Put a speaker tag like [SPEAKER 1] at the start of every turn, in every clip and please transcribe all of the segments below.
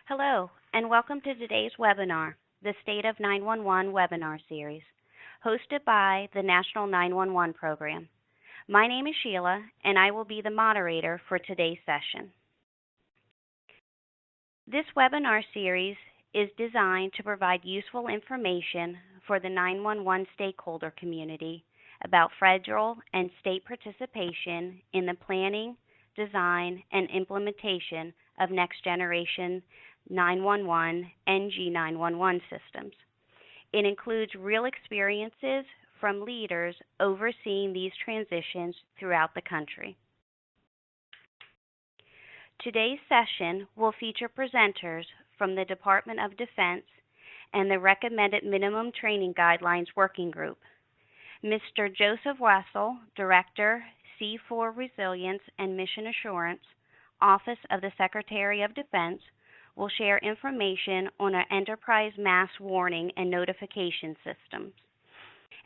[SPEAKER 1] Hello, and welcome to today's webinar, the State of 911 webinar series, hosted by the National 911 Program. My name is Sheila, and I will be the moderator for today's session. This webinar series is designed to provide useful information for the 911 stakeholder community about federal and state participation in the planning, design, and implementation of next-generation 911 NG911 systems. It includes real experiences from leaders overseeing these transitions throughout the country. Today's session will feature presenters from the Department of Defense and the Recommended Minimum Training Guidelines Working Group. Mr. Joseph Wessel, Director, C4 Resilience and Mission Assurance, Office of the Secretary of Defense, will share information on our enterprise mass warning and notification systems.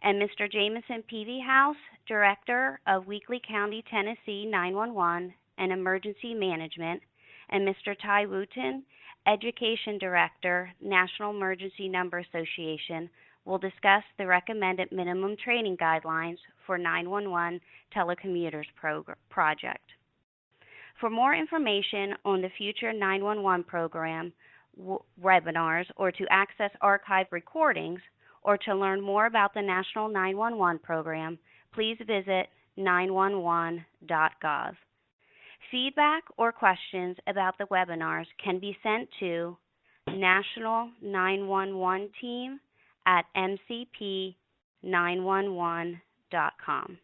[SPEAKER 1] And Mr. Jameson Peavyhouse, Director of Weakley County, Tennessee 911 and Emergency Management, and Mr. Ty Wooten, Education Director, National Emergency Number Association, will discuss the recommended minimum training guidelines for 911 telecommuters project. For more information on the future 911 program webinars, or to access archived recordings, or to learn more about the National 911 program, please visit 911.gov. Feedback or questions about the webinars can be sent to National 911 Team at mcp911.com.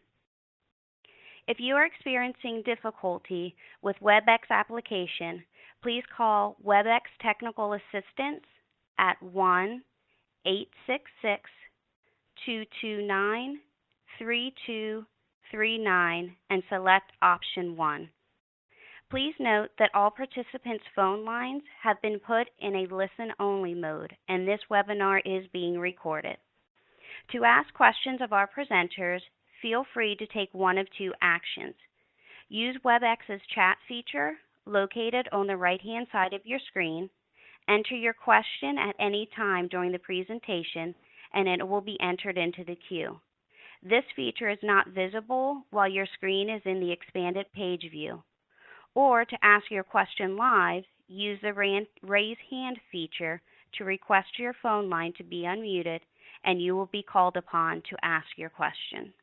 [SPEAKER 1] If you are experiencing difficulty with WebEx application, please call WebEx Technical Assistance at 1-866-229-3239 and select option 1. Please note that all participants' phone lines have been put in a listen-only mode, and this webinar is being recorded. To ask questions of our presenters, feel free to take one of two actions. Use WebEx's chat feature located on the right-hand side of your screen. Enter your question at any time during the presentation, and it will be entered into the queue. This feature is not visible while your screen is in the expanded page view. Or to ask your question live, use the raise hand feature to request your phone line to be unmuted, and you will be called upon to ask your question.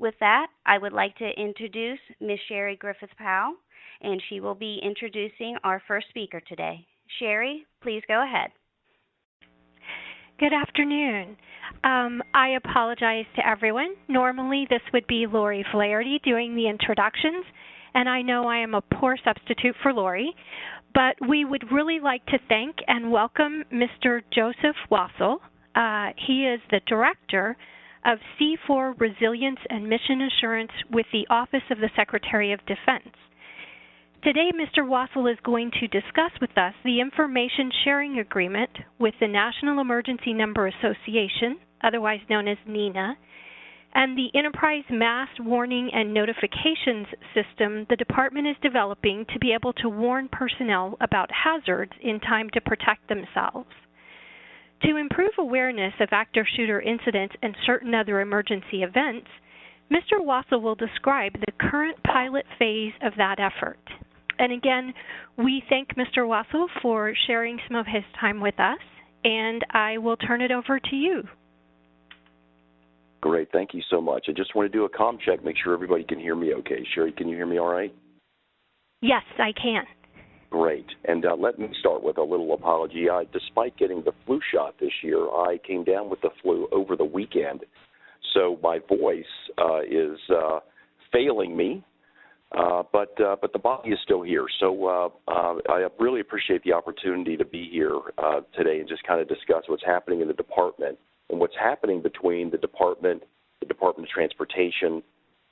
[SPEAKER 1] With that, I would like to introduce Ms. Sherry Griffith-Powell, and she will be introducing our first speaker today. Sherry, please go ahead.
[SPEAKER 2] Good afternoon. I apologize to everyone. Normally, this would be Lori Flaherty doing the introductions, and I know I am a poor substitute for Lori, but we would really like to thank and welcome Mr. Joseph Wassel. He is the Director of C4 Resilience and Mission Assurance with the Office of the Secretary of Defense. Today, Mr. Wassel is going to discuss with us the Information Sharing Agreement with the National Emergency Number Association, otherwise known as NENA, and the Enterprise Mass Warning and Notifications System the Department is developing to be able to warn personnel about hazards in time to protect themselves. To improve awareness of active shooter incidents and certain other emergency events, Mr. Wassel will describe the current pilot phase of that effort. And again, we thank Mr. Wassel for sharing some of his time with us, and I will turn it over to you.
[SPEAKER 3] Great, thank you so much. I just want to do a comm check, make sure everybody can hear me okay. Sherry, can you hear me all right?
[SPEAKER 2] Yes, I can.
[SPEAKER 3] Great. And let me start with a little apology. Despite getting the flu shot this year, I came down with the flu over the weekend, so my voice is failing me, but the body is still here. So I really appreciate the opportunity to be here today and just kind of discuss what's happening in the department and what's happening between the Department of Transportation,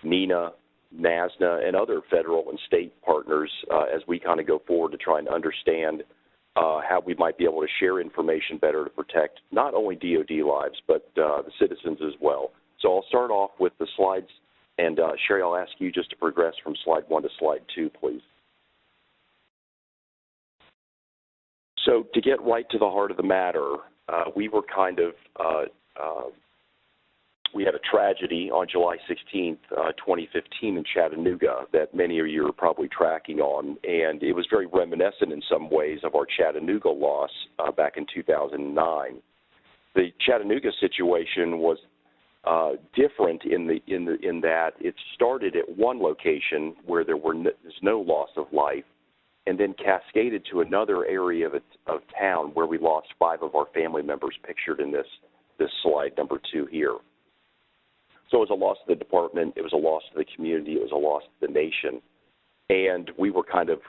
[SPEAKER 3] NENA, NASNA, and other federal and state partners as we kind of go forward to try and understand how we might be able to share information better to protect not only DOD lives, but the citizens as well. So I'll start off with the slides, and Sherry, I'll ask you just to progress from slide 1 to slide 2, please. So to get right to the heart of the matter, we were kind of we had a tragedy on July 16th, 2015 in Chattanooga that many of you are probably tracking on, and it was very reminiscent in some ways of our Chattanooga loss back in 2009. The Chattanooga situation was different in that it started at one location where there's no loss of life, and then cascaded to another area of town where we lost 5 of our family members, pictured in this slide number 2 here. So it was a loss to the department, it was a loss to the community, it was a loss to the nation. And we were kind of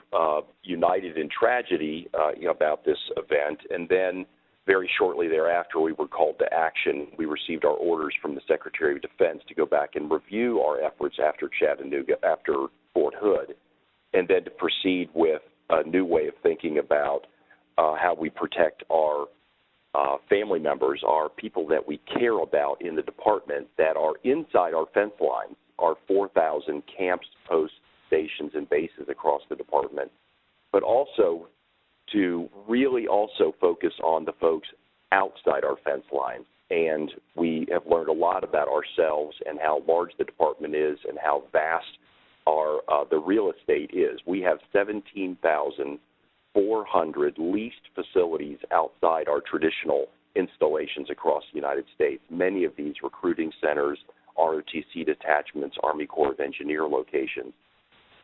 [SPEAKER 3] united in tragedy about this event. And then very shortly thereafter, we were called to action. We received our orders from the Secretary of Defense to go back and review our efforts after Chattanooga, after Fort Hood, and then to proceed with a new way of thinking about how we protect our family members, our people that we care about in the department that are inside our fence lines, our 4,000 camps, posts, stations, and bases across the department, but also to really also focus on the folks outside our fence lines. And we have learned a lot about ourselves and how large the department is and how vast our the real estate is. We have 17,400 leased facilities outside our traditional installations across the United States. Many of these recruiting centers, ROTC detachments, Army Corps of Engineer locations.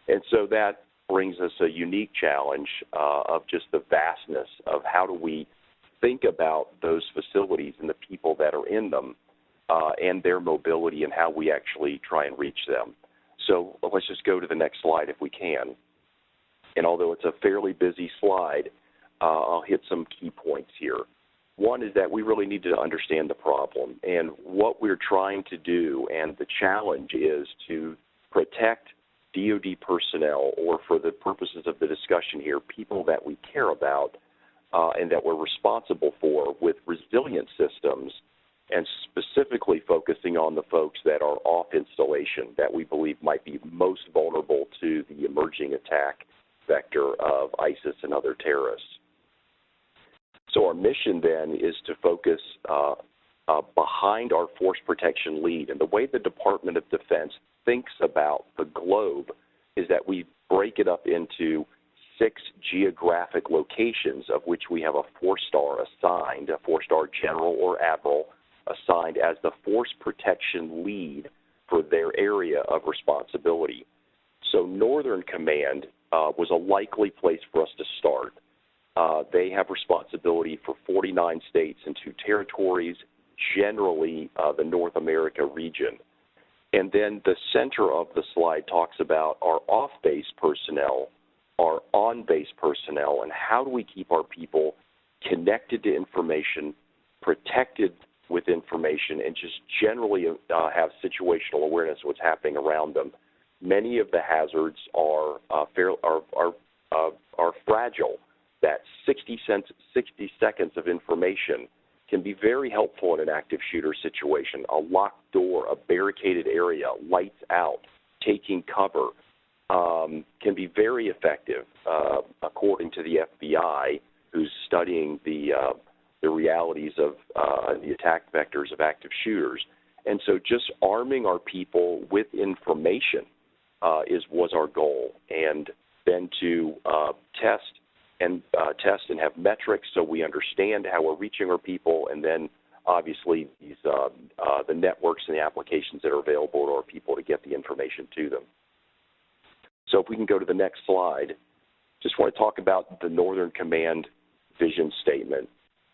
[SPEAKER 3] And so that brings us a unique challenge of just the vastness of how do we think about those facilities and the people that are in them and their mobility and how we actually try and reach them. So let's just go to the next slide if we can. And although it's a fairly busy slide, I'll hit some key points here. One is that we really need to understand the problem and what we're trying to do, and the challenge is to protect DOD personnel, or for the purposes of the discussion here, people that we care about and that we're responsible for, with resilient systems, and specifically focusing on the folks that are off installation that we believe might be most vulnerable to the emerging attack vector of ISIS and other terrorists. So our mission then is to focus behind our force protection lead. And the way the Department of Defense thinks about the globe is that we break it up into 6 geographic locations, of which we have a 4-star assigned, a 4-star general or admiral assigned as the force protection lead for their area of responsibility. So Northern Command was a likely place for us to start. They have responsibility for 49 states and 2 territories, generally the North America region. And then the center of the slide talks about our off-base personnel, our on-base personnel, and how do we keep our people connected to information, protected with information, and just generally have situational awareness of what's happening around them. Many of the hazards are fragile. That 60 seconds of information can be very helpful in an active shooter situation. A locked door, a barricaded area, lights out, taking cover can be very effective, according to the FBI, who's studying the realities of the attack vectors of active shooters. And so just arming our people with information was our goal, and then to test and have metrics so we understand how we're reaching our people, and then obviously these the networks and the applications that are available to our people to get the information to them. So if we can go to the next slide, just want to talk about the Northern Command vision statement.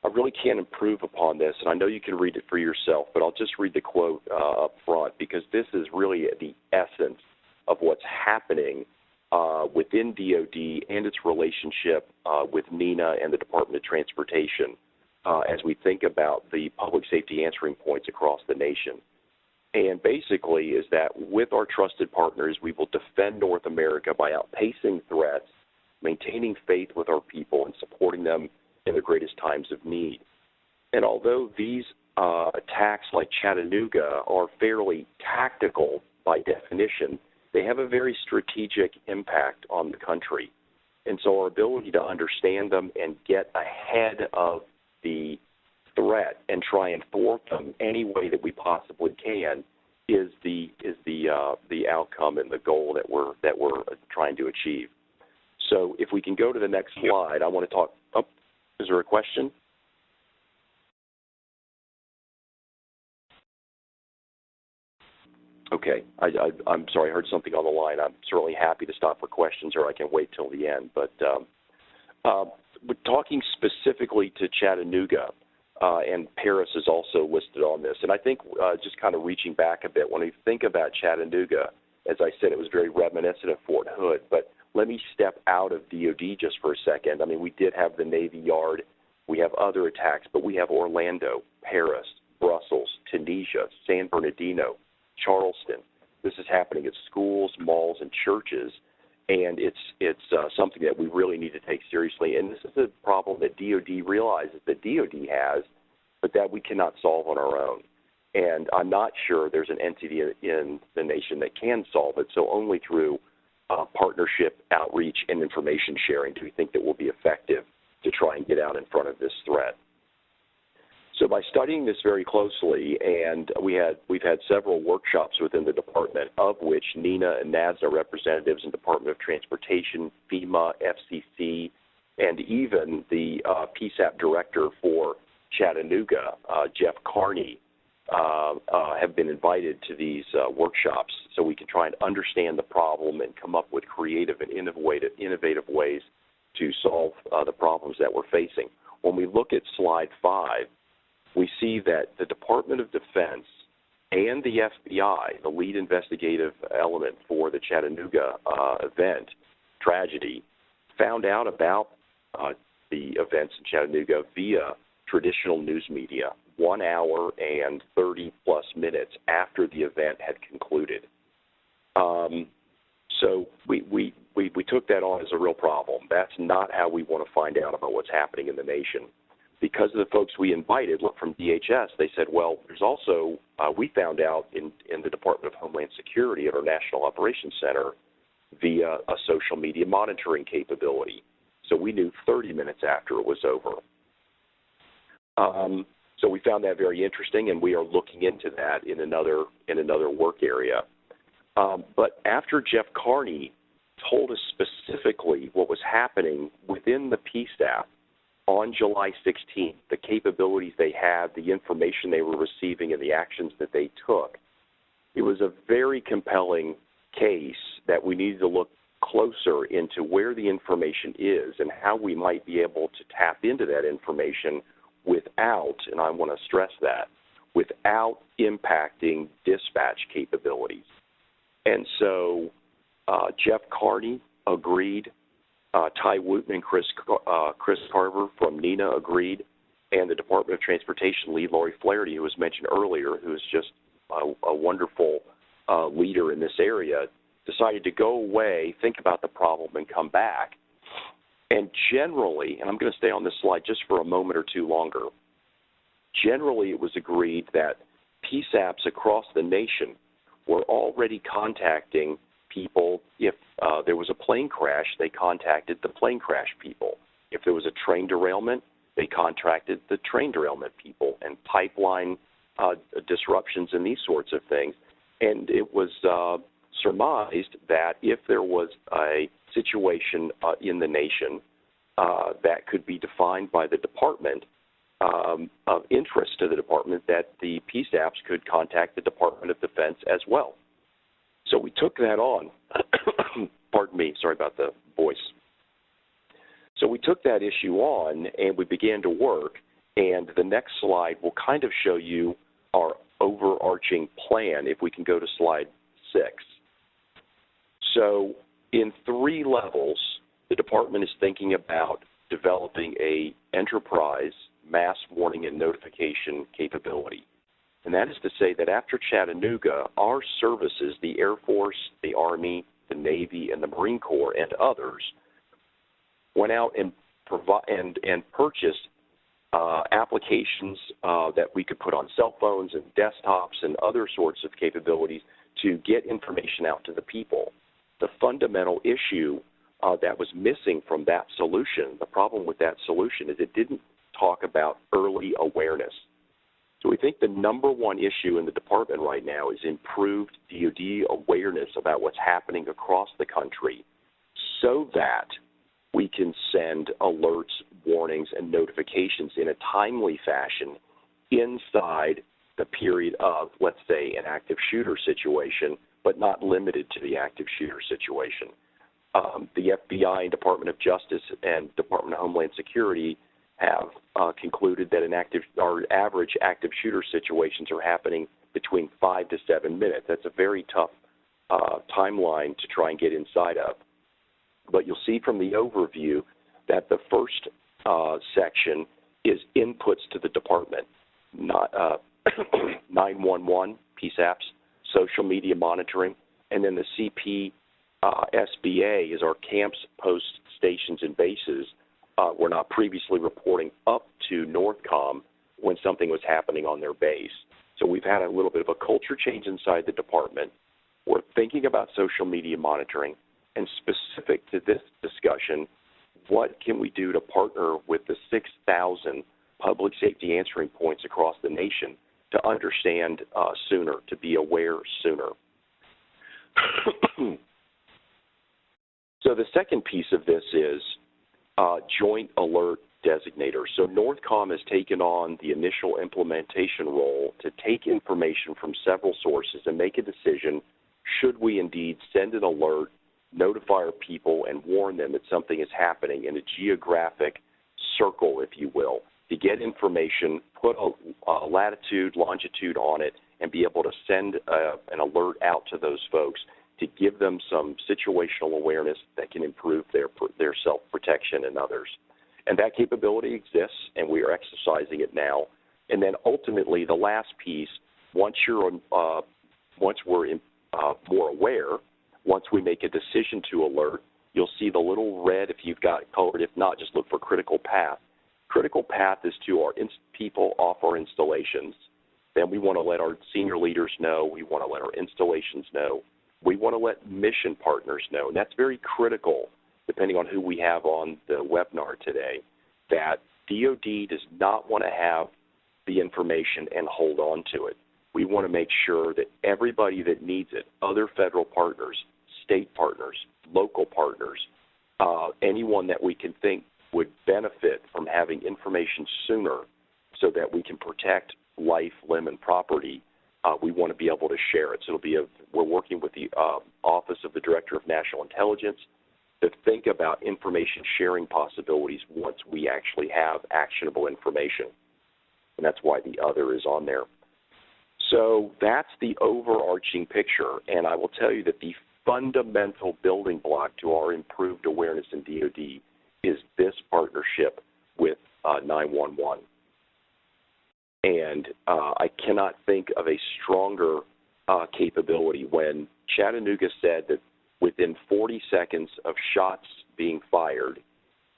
[SPEAKER 3] I really can't improve upon this, and I know you can read it for yourself, but I'll just read the quote up front, because this is really the essence of what's happening within DOD and its relationship with MENA and the Department of Transportation as we think about the public safety answering points across the nation. And basically is that with our trusted partners, we will defend North America by outpacing threats, maintaining faith with our people, and supporting them in the greatest times of need. And although these attacks like Chattanooga are fairly tactical by definition, they have a very strategic impact on the country. And so our ability to understand them and get ahead of the threat and try and thwart them any way that we possibly can is the outcome and the goal that we're trying to achieve. So if we can go to the next slide, I want to talk. Oh, is there a question? Okay, I'm sorry, I heard something on the line. I'm certainly happy to stop for questions, or I can wait till the end. But we're talking specifically to Chattanooga, and Paris is also listed on this. And I think just kind of reaching back a bit, when we think about Chattanooga, as I said, it was very reminiscent of Fort Hood. But let me step out of DOD just for a second. I mean, we did have the Navy Yard. We have other attacks, but we have Orlando, Paris, Brussels, Tunisia, San Bernardino, Charleston. This is happening at schools, malls, and churches, and it's something that we really need to take seriously. And this is a problem that DOD realizes that DOD has, but that we cannot solve on our own. And I'm not sure there's an entity in the nation that can solve it, so only through partnership, outreach, and information sharing do we think that will be effective to try and get out in front of this threat. So by studying this very closely, and we've had several workshops within the department, of which NENA and NASDA representatives and Department of Transportation, FEMA, FCC, and even the PSAP director for Chattanooga, Jeff Carney, have been invited to these workshops so we can try and understand the problem and come up with creative and innovative ways to solve the problems that we're facing. When we look at slide 5, we see that the Department of Defense and the FBI, the lead investigative element for the Chattanooga tragedy, found out about the events in Chattanooga via traditional news media 1 hour and 30-plus minutes after the event had concluded. So we took that on as a real problem. That's not how we want to find out about what's happening in the nation. Because of the folks we invited, look, from DHS, they said, well, there's also, we found out in the Department of Homeland Security at our National Operations Center via a social media monitoring capability. So we knew 30 minutes after it was over. So we found that very interesting, and we are looking into that in another work area. But after Jeff Carney told us specifically what was happening within the PSAP, on July 16th, the capabilities they had, the information they were receiving, and the actions that they took, it was a very compelling case that we needed to look closer into where the information is and how we might be able to tap into that information without, and I want to stress that, without impacting dispatch capabilities. And so Jeff Carney agreed. Ty Wooten and Chris Carver from NENA agreed, and the Department of Transportation lead, Lori Flaherty, who was mentioned earlier, who is just a wonderful leader in this area, decided to go away, think about the problem, and come back. And generally, and I'm going to stay on this slide just for a moment or two longer, generally it was agreed that PSAPs across the nation were already contacting people. If there was a plane crash, they contacted the plane crash people. If there was a train derailment, they contacted the train derailment people, and pipeline disruptions and these sorts of things. And it was surmised that if there was a situation in the nation that could be defined by the department of interest to the department, that the PSAPs could contact the Department of Defense as well. So we took that on. Pardon me, sorry about the voice. So we took that issue on, and we began to work, and the next slide will kind of show you our overarching plan, if we can go to slide 6. So in 3 levels, the department is thinking about developing a enterprise mass warning and notification capability. And that is to say that after Chattanooga, our services, the Air Force, the Army, the Navy, and the Marine Corps, and others, went out and purchased applications that we could put on cell phones and desktops and other sorts of capabilities to get information out to the people. The fundamental issue that was missing from that solution. The problem with that solution is it didn't talk about early awareness. So we think the number one issue in the department right now is improved DOD awareness about what's happening across the country so that we can send alerts, warnings, and notifications in a timely fashion inside the period of, let's say, an active shooter situation, but not limited to the active shooter situation. The FBI, Department of Justice, and Department of Homeland Security have concluded that our average active shooter situations are happening between 5 to 7 minutes. That's a very tough timeline to try and get inside of. But you'll see from the overview that the first section is inputs to the department, not 911, PSAPs, social media monitoring, and then the CP SBA is our camps, posts, stations, and bases were not previously reporting up to NORTHCOM when something was happening on their base. So we've had a little bit of a culture change inside the department. We're thinking about social media monitoring, and specific to this discussion, what can we do to partner with the 6,000 public safety answering points across the nation to understand sooner, to be aware sooner. So the second piece of this is joint alert designator. So NORTHCOM has taken on the initial implementation role to take information from several sources and make a decision, should we indeed send an alert, notify our people, and warn them that something is happening in a geographic circle, if you will, to get information, put a latitude, longitude on it, and be able to send an alert out to those folks to give them some situational awareness that can improve their self-protection and others. And that capability exists, and we are exercising it now. And then ultimately, the last piece, once we're more aware, once we make a decision to alert, you'll see the little red if you've got it colored. If not, just look for critical path. Critical path is to our people off our installations. Then we want to let our senior leaders know. We want to let our installations know. We want to let mission partners know. And that's very critical, depending on who we have on the webinar today, that DOD does not want to have the information and hold on to it. We want to make sure that everybody that needs it, other federal partners, state partners, local partners, anyone that we can think would benefit from having information sooner so that we can protect life, limb, and property, we want to be able to share it. So we're working with the Office of the Director of National Intelligence to think about information sharing possibilities once we actually have actionable information. And that's why the other is on there. So that's the overarching picture, and I will tell you that the fundamental building block to our improved awareness in DOD is this partnership with 911. And I cannot think of a stronger capability when Chattanooga said that within 40 seconds of shots being fired,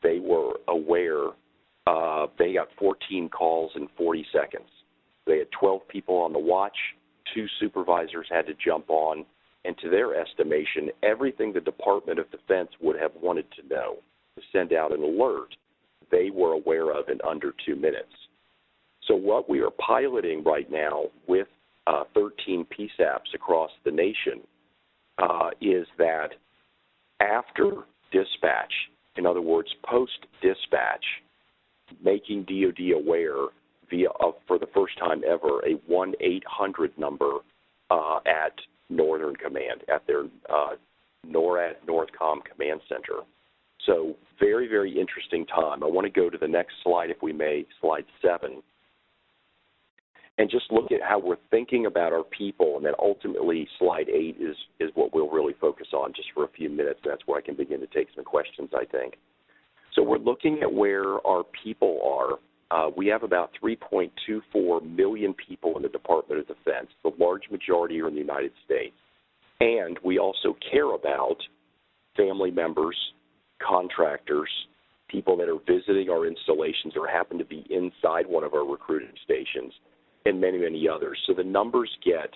[SPEAKER 3] they were aware. They got 14 calls in 40 seconds. They had 12 people on the watch, 2 supervisors had to jump on, and to their estimation, everything the Department of Defense would have wanted to know to send out an alert, they were aware of in under 2 minutes. So what we are piloting right now with 13 PSAPs across the nation is that after dispatch, in other words, post-dispatch, making DOD aware via, for the first time ever, a 1-800 number at Northern Command, at their NORAD NORTHCOM Command Center. So very, very interesting time. I want to go to the next slide, if we may, slide 7, and just look at how we're thinking about our people, and then ultimately slide 8 is what we'll really focus on just for a few minutes. That's where I can begin to take some questions, I think. So we're looking at where our people are. We have about 3.24 million people in the Department of Defense. The large majority are in the United States. And we also care about family members, contractors, people that are visiting our installations or happen to be inside one of our recruiting stations, and many, many others. So the numbers get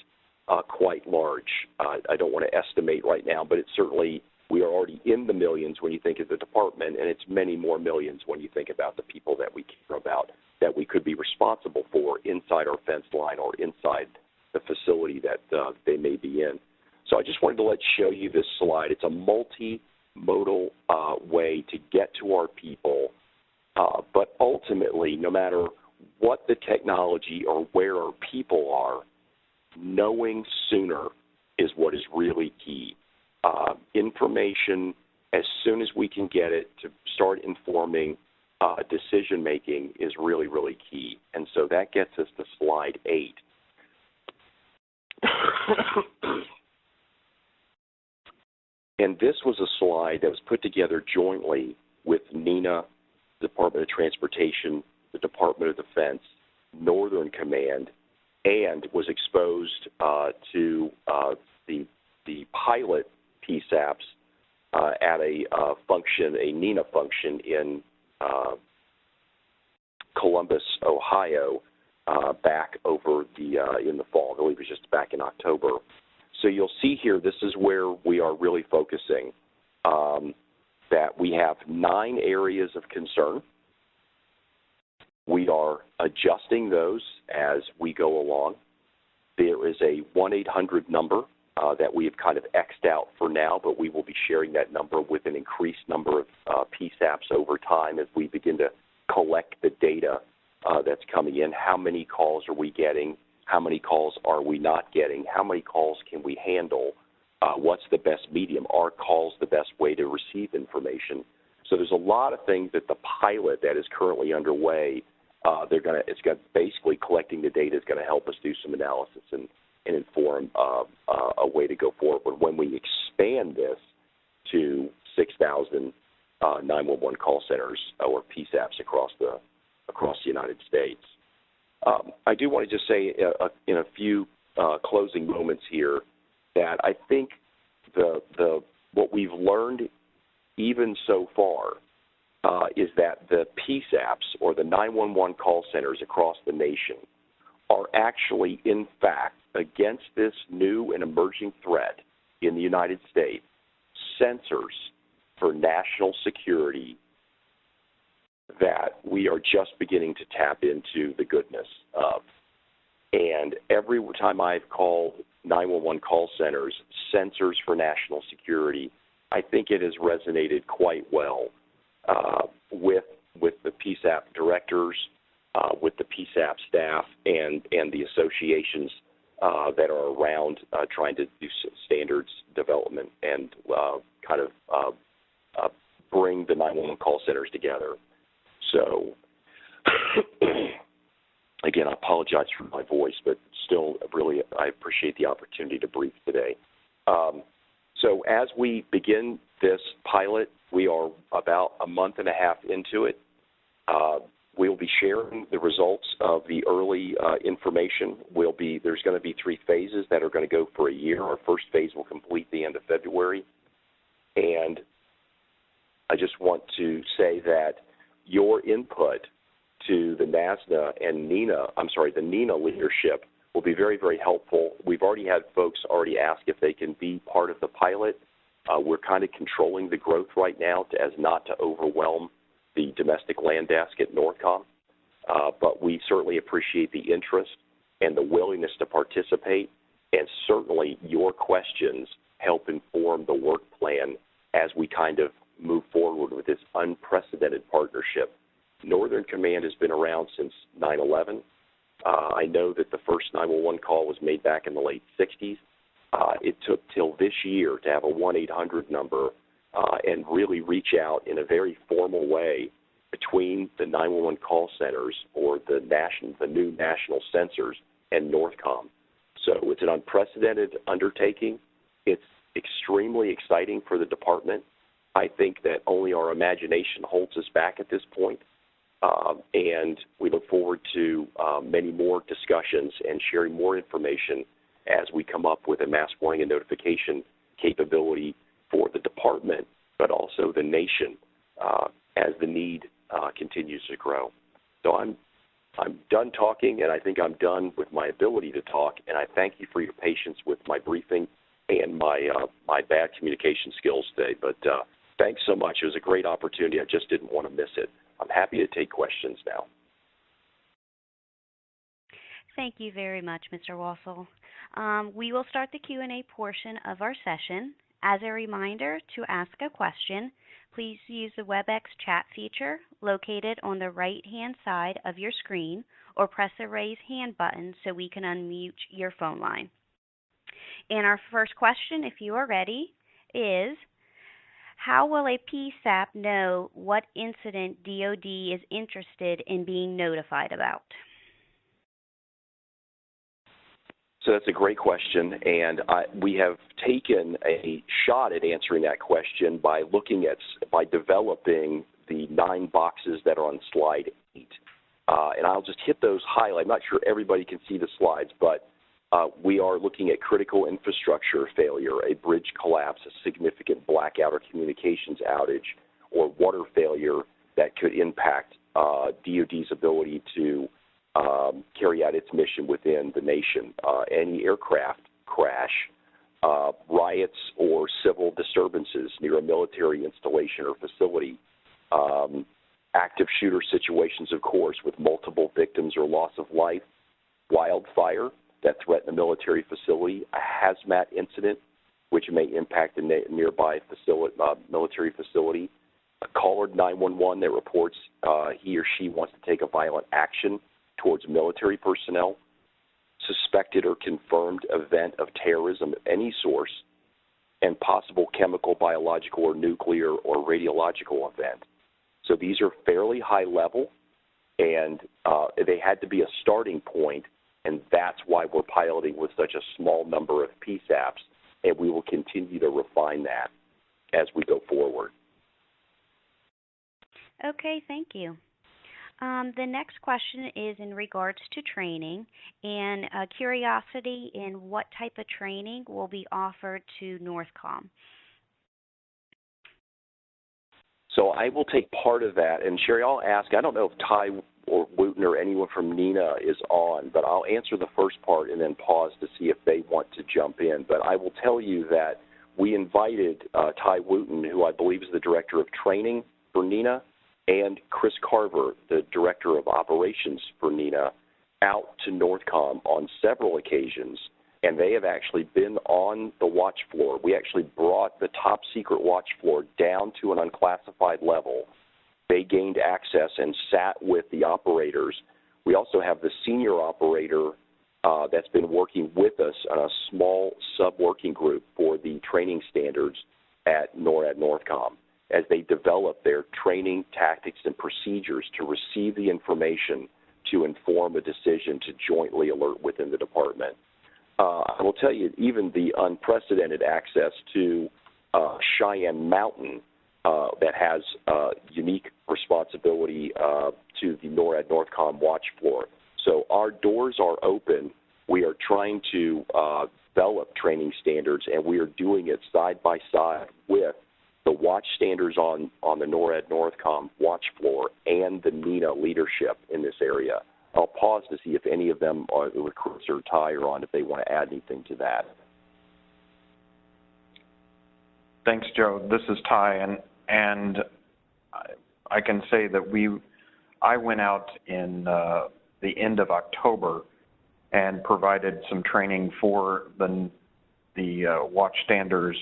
[SPEAKER 3] quite large. I don't want to estimate right now, but it's certainly We are already in the millions when you think of the department, and it's many more millions when you think about the people that we care about, that we could be responsible for inside our fence line or inside the facility that they may be in. So I just wanted to show you this slide. It's a multimodal way to get to our people, but ultimately, no matter what the technology or where our people are, knowing sooner is what is really key. Information, as soon as we can get it to start informing decision-making is really, really key. And so that gets us to slide 8. And this was a slide that was put together jointly with NENA, Department of Transportation, the Department of Defense, Northern Command, and was exposed to the pilot PSAPs at a function, a NENA function in Columbus, Ohio, back over in the fall. I believe it was just back in October. So you'll see here, this is where we are really focusing, that we have 9 areas of concern. We are adjusting those as we go along. There is a 1-800 number that we have kind of X'd out for now, but we will be sharing that number with an increased number of PSAPs over time as we begin to collect the data that's coming in. How many calls are we getting? How many calls are we not getting? How many calls can we handle? What's the best medium? Are calls the best way to receive information? So there's a lot of things that the pilot that is currently underway, it's got basically collecting the data is going to help us do some analysis and inform a way to go forward. But when we expand this to 6,000 911 call centers or PSAPs across the United States, I do want to just say in a few closing moments here that I think what we've learned even so far is that the PSAPs or the 911 call centers across the nation are actually, in fact, against this new and emerging threat in the United States, sensors for national security that we are just beginning to tap into the goodness of. And every time I've called 911 call centers, sensors for national security, I think it has resonated quite well with the PSAP directors, with the PSAP staff, and the associations that are around trying to do standards development and kind of bring the 911 call centers together. So, again, I apologize for my voice, but still, really, I appreciate the opportunity to brief today. So as we begin this pilot, we are about a month and a half into it. We'll be sharing the results of the early information. There's going to be 3 phases that are going to go for a year. Our first phase will complete the end of February. And I just want to say that your input to the NASNA and the NENA leadership will be very, very helpful. We've already had folks ask if they can be part of the pilot. We're kind of controlling the growth right now as not to overwhelm the domestic land desk at Northcom, but we certainly appreciate the interest and the willingness to participate, and certainly your questions help inform the work plan as we kind of move forward with this unprecedented partnership. Northern Command has been around since 9/11. I know that the first 911 call was made back in the late 60s. It took till this year to have a 1-800 number and really reach out in a very formal way between the 911 call centers or the new national sensors and Northcom. So it's an unprecedented undertaking. It's extremely exciting for the department. I think that only our imagination holds us back at this point. And we look forward to many more discussions and sharing more information as we come up with a mass warning and notification capability for the department, but also the nation as the need continues to grow. So I'm done talking, and I think I'm done with my ability to talk, and I thank you for your patience with my briefing. and my bad communication skills today. But thanks so much. It was a great opportunity. I just didn't want to miss it. I'm happy to take questions now.
[SPEAKER 1] Thank you very much, Mr. Wassel. We will start the Q&A portion of our session. As a reminder, to ask a question, please use the WebEx chat feature located on the right-hand side of your screen, or press the raise hand button so we can unmute your phone line. And our first question, if you are ready, is how will a PSAP know what incident DOD is interested in being notified about?
[SPEAKER 3] So that's a great question, and we have taken a shot at answering that question by developing the 9 boxes that are on slide 8. And I'll just hit those highlights. I'm not sure everybody can see the slides, but we are looking at critical infrastructure failure, a bridge collapse, a significant blackout or communications outage, or water failure that could impact DOD's ability to carry out its mission within the nation. Any aircraft crash, riots or civil disturbances near a military installation or facility, active shooter situations, of course, with multiple victims or loss of life, wildfire that threaten a military facility, a hazmat incident which may impact a nearby military facility, a caller 911 that reports he or she wants to take a violent action towards military personnel, suspected or confirmed event of terrorism of any source, and possible chemical, biological, or nuclear or radiological event. So these are fairly high level, and they had to be a starting point, and that's why we're piloting with such a small number of PSAPs, and we will continue to refine that as we go forward.
[SPEAKER 1] Okay, thank you. The next question is in regards to training and curiosity in what type of training will be offered to Northcom.
[SPEAKER 3] So I will take part of that. And Sherry, I'll ask, I don't know if Ty or Wooten or anyone from NENA is on, but I'll answer the first part and then pause to see if they want to jump in. But I will tell you that we invited Ty Wooten, who I believe is the Director of Training for NENA, and Chris Carver, the Director of Operations for NENA, out to Northcom on several occasions, and they have actually been on the watch floor. We actually brought the top secret watch floor down to an unclassified level. They gained access and sat with the operators. We also have the senior operator that's been working with us on a small sub-working group for the training standards at NORAD Northcom, as they develop their training tactics and procedures to receive the information to inform a decision to jointly alert within the department. I will tell you, even the unprecedented access to Cheyenne Mountain that has unique responsibility to the NORAD Northcom watch floor. So our doors are open. We are trying to develop training standards, and we are doing it side by side with the watch standards on the NORAD Northcom watch floor and the NENA leadership in this area. I'll pause to see if any of them, or Chris or Ty, are on, if they want to add anything to that.
[SPEAKER 4] Thanks, Joe. This is Ty, and I can say that I went out in the end of October and provided some training for the watch standards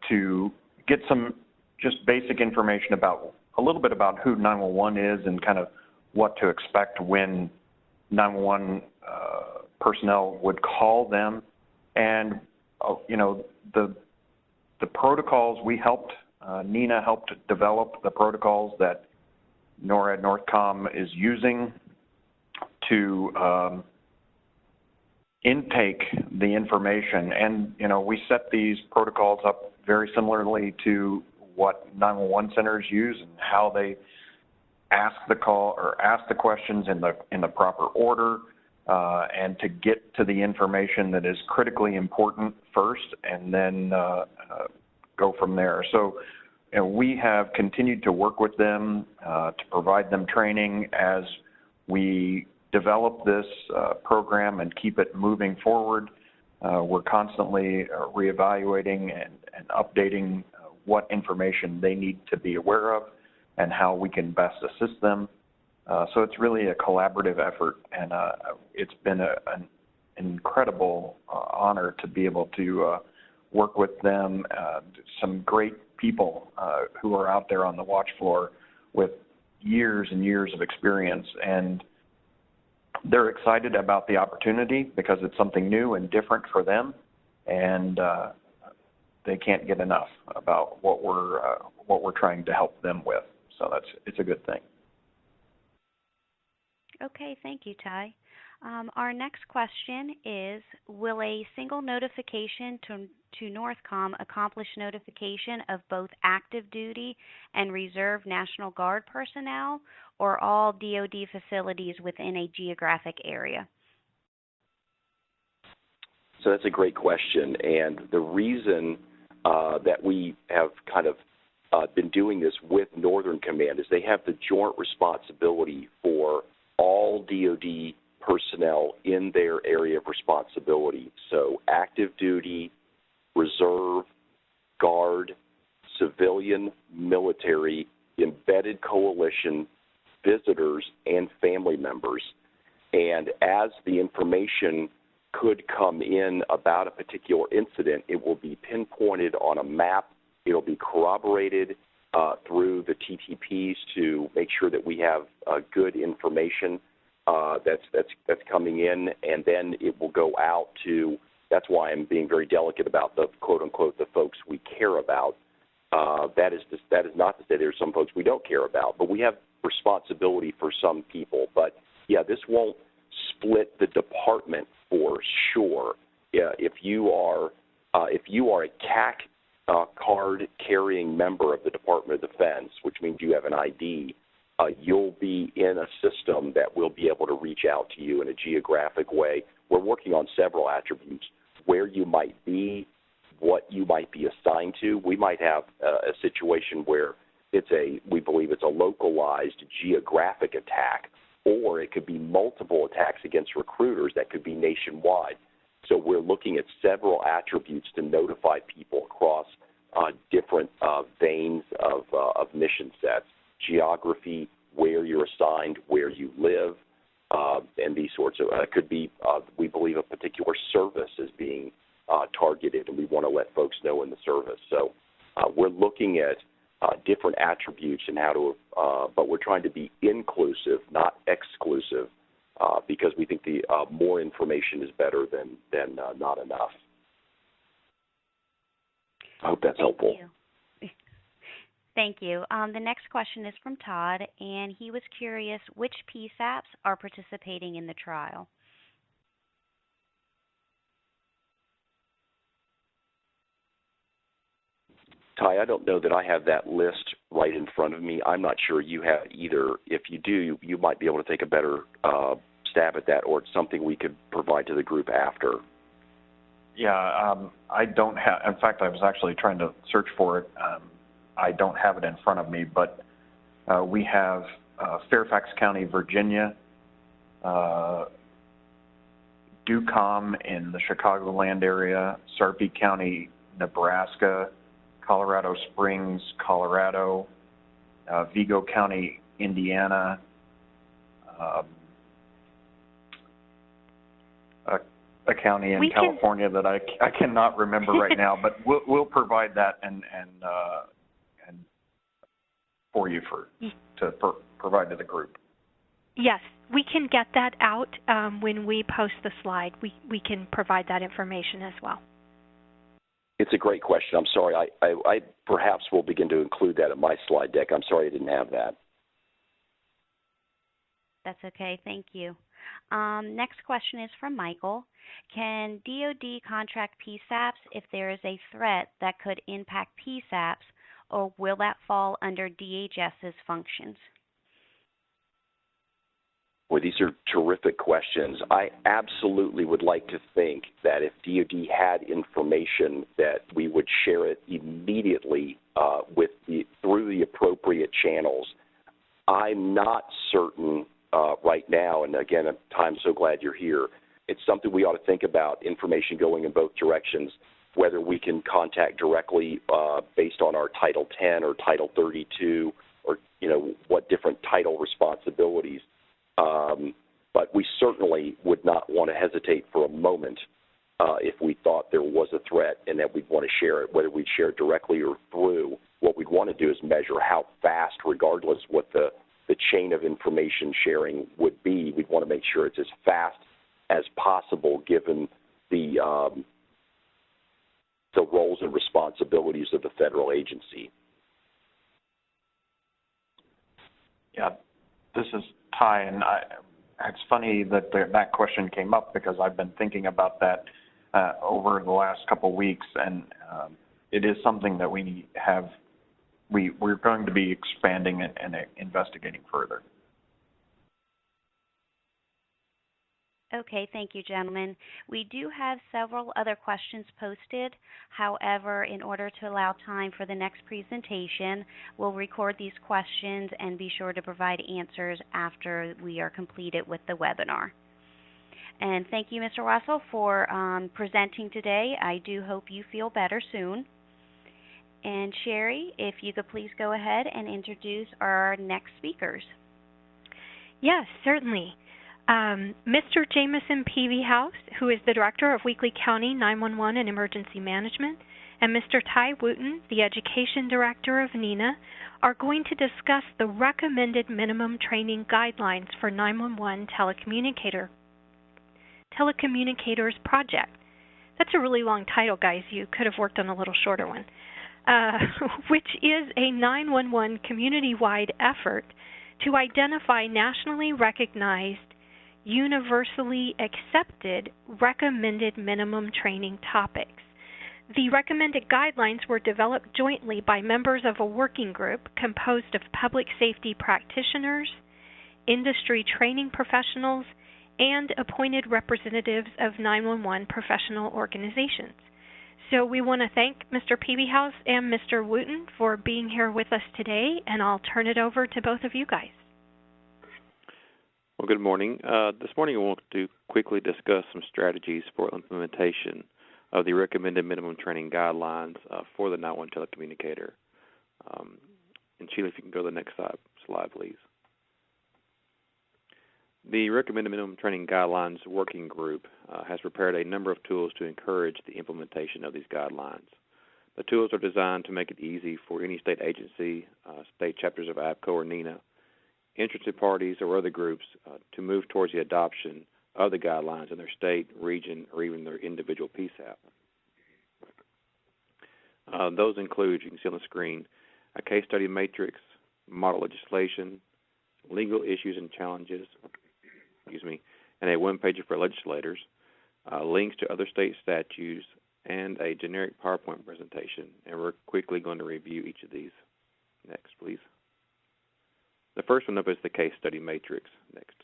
[SPEAKER 4] to get some just basic information about a little bit about who 911 is and kind of what to expect when 911 personnel would call them, and the protocols we helped. NENA helped develop the protocols that NORAD Northcom is using to intake the information, and we set these protocols up very similarly to what 911 centers use and how they ask the call or ask the questions in the proper order, and to get to the information that is critically important first, and then go from there. So we have continued to work with them to provide them training as we develop this program and keep it moving forward. We're constantly reevaluating and updating what information they need to be aware of and how we can best assist them. So it's really a collaborative effort, and it's been an incredible honor to be able to work with them, some great people who are out there on the watch floor with years and years of experience, and they're excited about the opportunity because it's something new and different for them, and they can't get enough about what we're trying to help them with. So it's a good thing.
[SPEAKER 1] Okay, thank you, Ty. Our next question is, will a single notification to NORTHCOM accomplish notification of both active duty and reserve National Guard personnel, or all DOD facilities within a geographic area?
[SPEAKER 3] So that's a great question, and the reason that we have kind of been doing this with Northern Command is they have the joint responsibility for all DOD personnel in their area of responsibility. So active duty, reserve, guard, civilian, military, embedded coalition, visitors, and family members. And as the information could come in about a particular incident, it will be pinpointed on a map. It'll be corroborated through the TTPs to make sure that we have good information that's coming in, and then it will go out to. That's why I'm being very delicate about the quote unquote the folks we care about. That is not to say there's some folks we don't care about, but we have responsibility for some people. But yeah, this won't split the department for sure. Yeah, if you are a CAC card carrying member of the Department of Defense, which means you have an ID, you'll be in a system that will be able to reach out to you in a geographic way. We're working on several attributes: where you might be, what you might be assigned to. We might have a situation where we believe it's a localized geographic attack, or it could be multiple attacks against recruiters that could be nationwide. So we're looking at several attributes to notify people across different veins of mission sets: geography, where you're assigned, where you live, and these sorts of. It could be, we believe, a particular service is being targeted, and we want to let folks know in the service. So we're looking at different attributes and how to, but we're trying to be inclusive, not exclusive, because we think the more information is better than not enough. I hope that's helpful.
[SPEAKER 1] Thank you. The next question is from Todd, and he was curious which PSAPs are participating in the trial.
[SPEAKER 3] Ty, I don't know that I have that list right in front of me. I'm not sure you have either. If you do, you might be able to take a better stab at that, or it's something we could provide to the group after.
[SPEAKER 4] Yeah, I don't have. In fact, I was actually trying to search for it. I don't have it in front of me, but we have Fairfax County, Virginia, DUCOM in the Chicagoland area, Sarpy County, Nebraska, Colorado Springs, Colorado, Vigo County, Indiana, a county in California that I cannot remember right now, but we'll provide that and for you to provide to the group.
[SPEAKER 2] Yes, we can get that out when we post the slide. We can provide that information as well.
[SPEAKER 3] It's a great question. I'm sorry. I perhaps will begin to include that in my slide deck. I'm sorry I didn't have that.
[SPEAKER 1] That's okay. Thank you. Next question is from Michael. Can DOD contract PSAPs if there is a threat that could impact PSAPs, or will that fall under DHS's functions?
[SPEAKER 3] Boy, these are terrific questions. I absolutely would like to think that if DOD had information that we would share it immediately through the appropriate channels. I'm not certain right now, and again, I'm so glad you're here. it's something we ought to think about, information going in both directions, whether we can contact directly based on our Title 10 or Title 32 or, what different title responsibilities. But we certainly would not want to hesitate for a moment if we thought there was a threat and that we'd want to share it, whether we'd share it directly or through. What we'd want to do is measure how fast, regardless what the chain of information sharing would be. We'd want to make sure it's as fast as possible given the roles and responsibilities of the federal agency.
[SPEAKER 4] Yeah, this is Ty, and it's funny that that question came up because I've been thinking about that over the last couple of weeks, and it is something that we're going to be expanding and investigating further.
[SPEAKER 1] Okay, thank you, gentlemen. We do have several other questions posted. However, in order to allow time for the next presentation, we'll record these questions and be sure to provide answers after we are completed with the webinar. And thank you, Mr. Russell, for presenting today. I do hope you feel better soon. And Sherry, if you could please go ahead and introduce our next speakers.
[SPEAKER 2] Yes, certainly. Mr. Jameson Peavyhouse, who is the Director of Weakley County 911 and Emergency Management, and Mr. Ty Wooten, the Education Director of NENA, are going to discuss the recommended minimum training guidelines for 911 telecommunicators project. That's a really long title, guys. You could have worked on a little shorter one, which is a 911 community-wide effort to identify nationally recognized, universally accepted recommended minimum training topics. The recommended guidelines were developed jointly by members of a working group composed of public safety practitioners, industry training professionals, and appointed representatives of 911 professional organizations. So we want to thank Mr. Peavyhouse and Mr. Wooten for being here with us today, and I'll turn it over to both of you guys.
[SPEAKER 5] Well, good morning. This morning I want to quickly discuss some strategies for implementation of the recommended minimum training guidelines for the 911 telecommunicator. And Sheila, if you can go to the next slide, please. The recommended minimum training guidelines working group has prepared a number of tools to encourage the implementation of these guidelines. The tools are designed to make it easy for any state agency, state chapters of APCO or NENA, interested parties or other groups to move towards the adoption of the guidelines in their state, region, or even their individual PSAP. Those include, you can see on the screen, a case study matrix, model legislation, legal issues and challenges, and a one-pager for legislators, links to other state statutes, and a generic PowerPoint presentation. And we're quickly going to review each of these. Next, please. The first one up is the case study matrix. Next.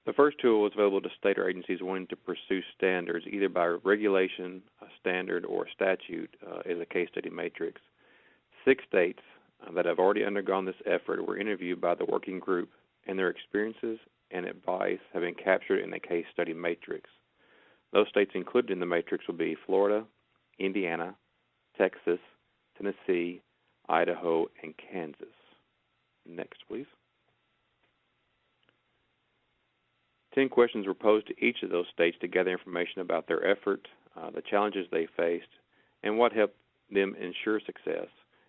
[SPEAKER 5] The first tool is available to state or agencies wanting to pursue standards either by regulation, a standard, or a statute is a case study matrix. 6 states that have already undergone this effort were interviewed by the working group, and their experiences and advice have been captured in a case study matrix. Those states included in the matrix will be Florida, Indiana, Texas, Tennessee, Idaho, and Kansas. Next, please. 10 questions were posed to each of those states to gather information about their effort, the challenges they faced, and what helped them ensure success.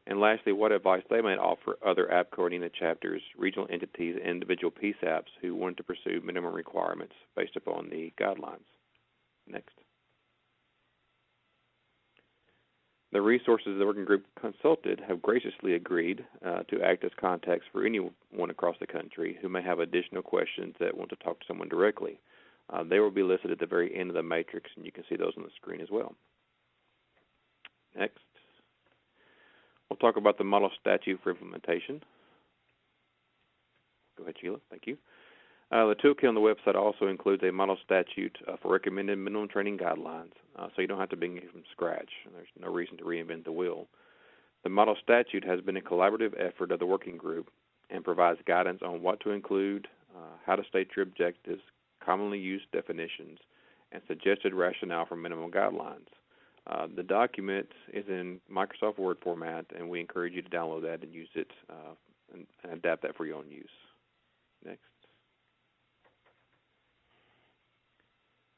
[SPEAKER 5] And lastly, what advice they might offer other APCO or NENA chapters, regional entities, and individual PSAPs who wanted to pursue minimum requirements based upon the guidelines. Next. The resources the working group consulted have graciously agreed to act as contacts for anyone across the country who may have additional questions that want to talk to someone directly. They will be listed at the very end of the matrix, and you can see those on the screen as well. Next. We'll talk about the model statute for implementation. Go ahead, Sheila. Thank you. The toolkit on the website also includes a model statute for recommended minimum training guidelines, so you don't have to begin from scratch. There's no reason to reinvent the wheel. The model statute has been a collaborative effort of the working group and provides guidance on what to include, how to state your objectives, commonly used definitions, and suggested rationale for minimum guidelines. The document is in Microsoft Word format, and we encourage you to download that and use it and adapt that for your own use. Next.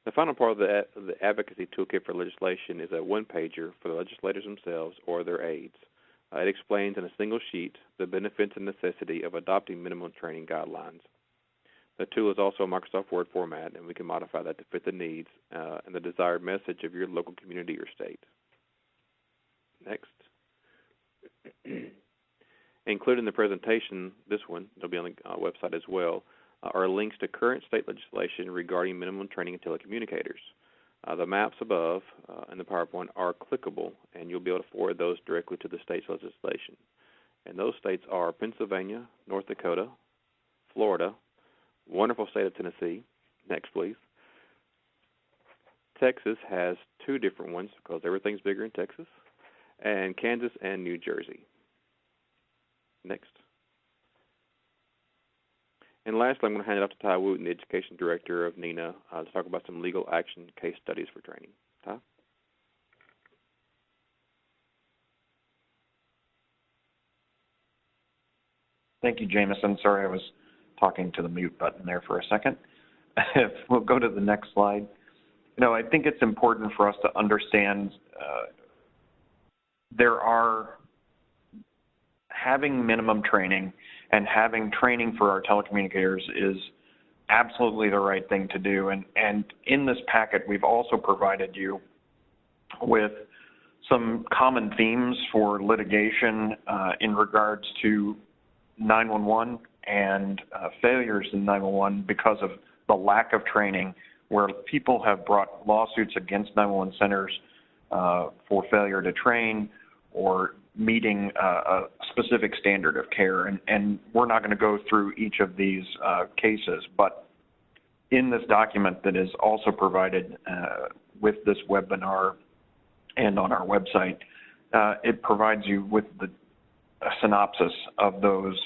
[SPEAKER 5] The final part of the advocacy toolkit for legislation is a one-pager for the legislators themselves or their aides. It explains in a single sheet the benefits and necessity of adopting minimum training guidelines. The tool is also a Microsoft Word format, and we can modify that to fit the needs and the desired message of your local community or state. Next. Included in the presentation, this one, it'll be on the website as well, are links to current state legislation regarding minimum training in telecommunicators. The maps above in the PowerPoint are clickable, and you'll be able to forward those directly to the state's legislation. And those states are Pennsylvania, North Dakota, Florida, wonderful state of Tennessee. Next, please. Texas has two different ones because everything's bigger in Texas, and Kansas and New Jersey. Next. And lastly, I'm going to hand it off to Ty Wooten, the Education Director of NENA, to talk about some legal action case studies for training. Ty?
[SPEAKER 4] Thank you, Jameson. Sorry, I was talking to the mute button there for a second. We'll go to the next slide. I think it's important for us to understand having minimum training and having training for our telecommunicators is absolutely the right thing to do. And in this packet, we've also provided you with some common themes for litigation in regards to 911 and failures in 911 because of the lack of training, where people have brought lawsuits against 911 centers for failure to train or meeting a specific standard of care. And we're not going to go through each of these cases, but in this document that is also provided with this webinar and on our website, it provides you with a synopsis of those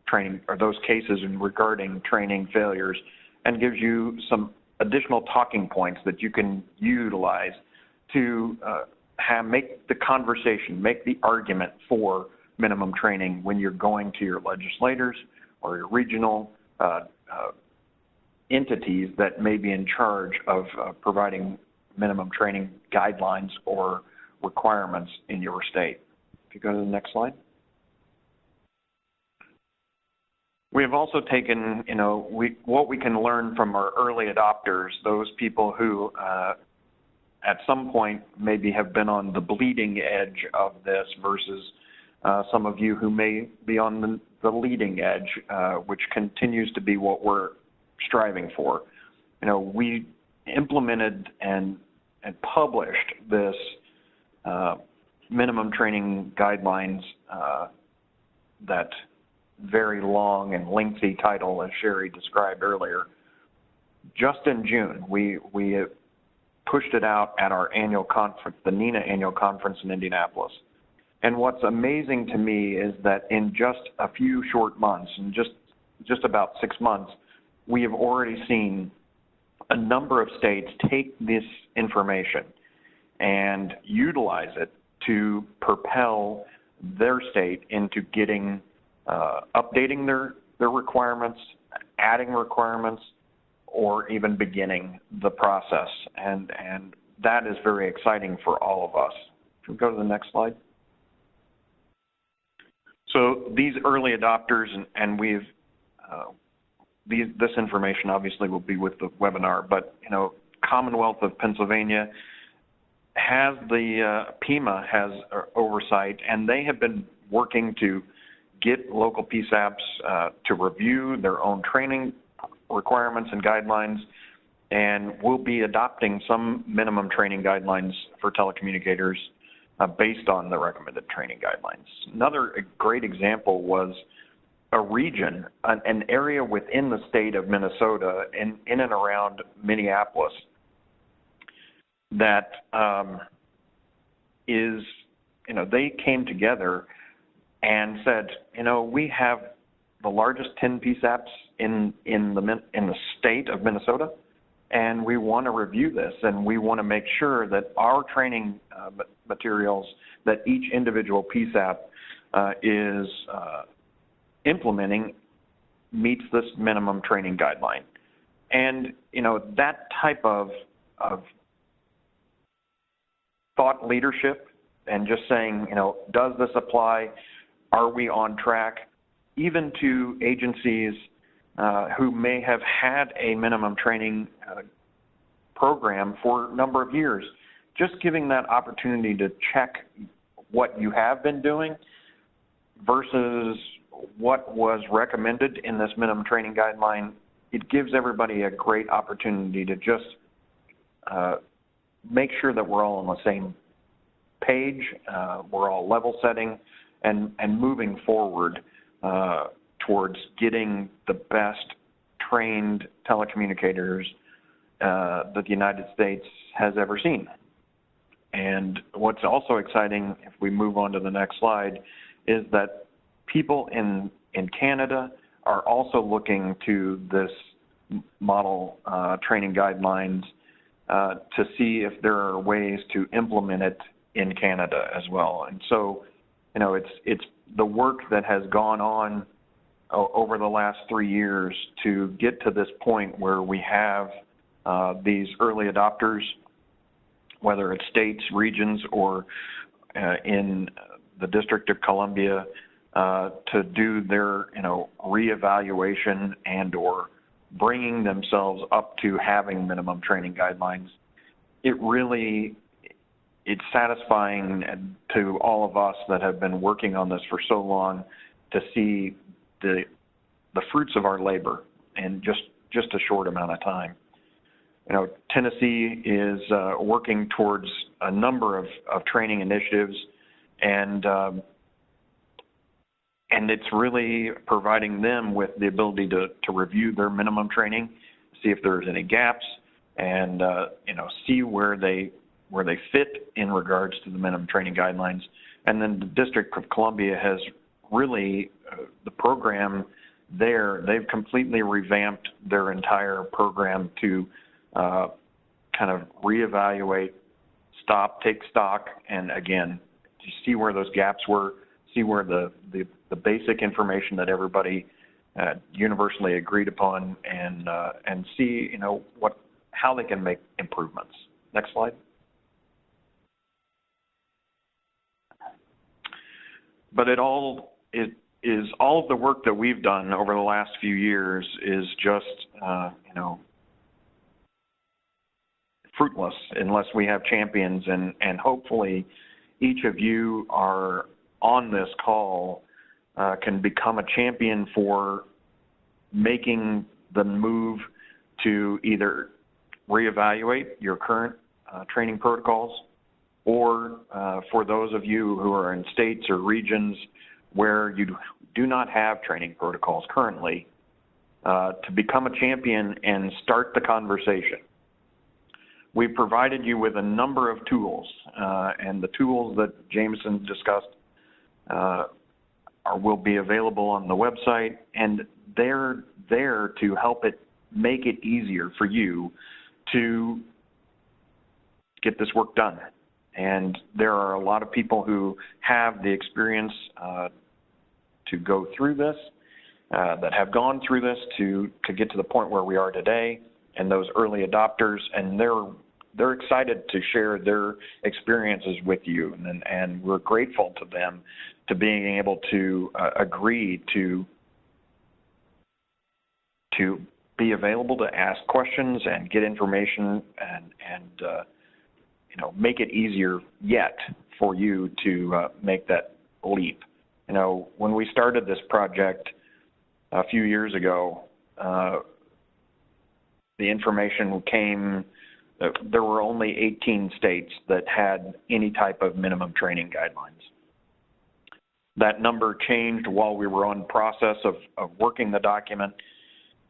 [SPEAKER 4] training or those cases regarding training failures, and gives you some additional talking points that you can utilize to make the conversation, make the argument for minimum training when you're going to your legislators or your regional entities that may be in charge of providing minimum training guidelines or requirements in your state. If you go to the next slide. We have also taken, what we can learn from our early adopters, those people who at some point maybe have been on the bleeding edge of this versus some of you who may be on the leading edge, which continues to be what we're striving for. We implemented and published this minimum training guidelines, that very long and lengthy title, as Sherry described earlier, just in June. We pushed it out at our annual conference, the NENA annual conference in Indianapolis. And what's amazing to me is that in just a few short months, in just about 6 months, we have already seen a number of states take this information and utilize it to propel their state into getting updating their requirements, adding requirements, or even beginning the process. And that is very exciting for all of us. Can we go to the next slide? So these early adopters, and we've, this information obviously will be with the webinar, but Commonwealth of Pennsylvania has PEMA has oversight, and they have been working to get local PSAPs to review their own training requirements and guidelines, and we'll be adopting some minimum training guidelines for telecommunicators based on the recommended training guidelines. Another great example was a region, an area within the state of Minnesota in and around Minneapolis that they came together and said, we have the largest 10 PSAPs in the state of Minnesota, and we want to review this, and we want to make sure that our training materials that each individual PSAP is implementing meets this minimum training guideline. And, that type of thought leadership and just saying, does this apply? Are we on track? Even to agencies who may have had a minimum training program for a number of years, just giving that opportunity to check what you have been doing versus what was recommended in this minimum training guideline, it gives everybody a great opportunity to just make sure that we're all on the same page, we're all level setting and moving forward towards getting the best trained telecommunicators that the United States has ever seen. And what's also exciting, if we move on to the next slide, is that people in Canada are also looking to this model training guidelines to see if there are ways to implement it in Canada as well. And so, it's the work that has gone on over the last 3 years to get to this point where we have these early adopters, whether it's states, regions, or in the District of Columbia, to do their, reevaluation and or bringing themselves up to having minimum training guidelines. It's satisfying to all of us that have been working on this for so long to see the fruits of our labor in just a short amount of time. Tennessee is working towards a number of training initiatives, and it's really providing them with the ability to review their minimum training, see if there's any gaps, and see where they fit in regards to the minimum training guidelines. And then the District of Columbia has really the program there. They've completely revamped their entire program to kind of reevaluate, stop, take stock, and again, to see where those gaps were, see where the basic information that everybody universally agreed upon, and see how they can make improvements. Next slide. But all of the work that we've done over the last few years is just fruitless unless we have champions, and hopefully each of you are on this call can become a champion for making the move to either reevaluate your current training protocols, or for those of you who are in states or regions where you do not have training protocols currently, to become a champion and start the conversation. We provided you with a number of tools, and the tools that Jameson discussed will be available on the website, and they're there to help make it easier for you to get this work done. And there are a lot of people who have the experience to go through this, that have gone through this to get to the point where we are today, and those early adopters, and they're excited to share their experiences with you, and we're grateful to them to being able to agree to be available to ask questions and get information and make it easier yet for you to make that leap. When we started this project a few years ago, the information came that there were only 18 states that had any type of minimum training guidelines. That number changed while we were on process of working the document,